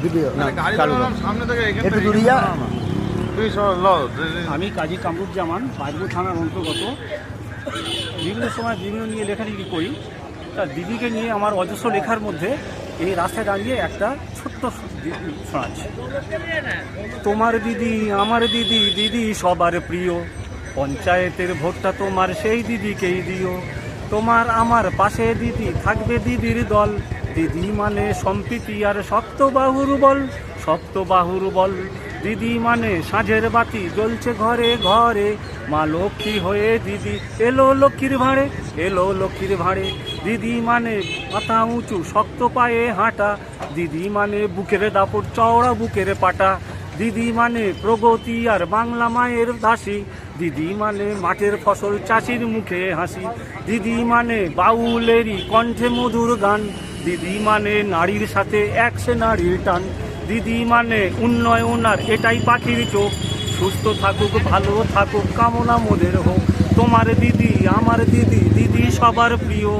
Video না চালু কর। সামনে থেকে একটু দূরে যা। আমি কাজী কামরুজ্জামান বাজপুর থানার অন্তর্গত। বিভিন্ন সময় বিভিন্ন নিয়ে লেখালেখি করি। তা দিদিকে নিয়ে আমার অজস্র লেখার মধ্যে এই রাস্তায় দাঁড়িয়ে একটা ছোট্ট শোনাচ্ছি। তোমার দিদি আমার দিদি, দিদি সবার প্রিয়, পঞ্চায়েতের ভোটটা তোমার সেই দিদিকেই দিও। তোমার আমার পাশে দিদি থাকবে দিদির দল, দিদি মানে সম্প্রীতি আর শক্ত বাহুর বল, শক্ত বাহুর বল। দিদি মানে সাঁঝের বাতি জ্বলছে ঘরে ঘরে, মা লক্ষ্মী হয়ে দিদি এলো লক্ষ্মীর ভাঁড়ে, এলো লক্ষ্মীর ভাঁড়ে। দিদি মানে মাথা উঁচু শক্ত পায়ে হাঁটা, দিদি মানে বুকের দাপট চওড়া বুকের পাটা। দিদি মানে প্রগতি আর বাংলা মায়ের দাসী, দিদি মানে মাঠের ফসল চাষির মুখে হাসি। দিদি মানে বাউলেরই কণ্ঠে মধুর গান, দিদি মানে নারীর সাথে একসে নারীর টান। দিদি মানে উন্নয়ন আর এটাই পাখির চোখ, সুস্থ থাকুক ভালো থাকুক কামনা মোদের হোক। তোমার দিদি আমার দিদি, দিদি সবার প্রিয়।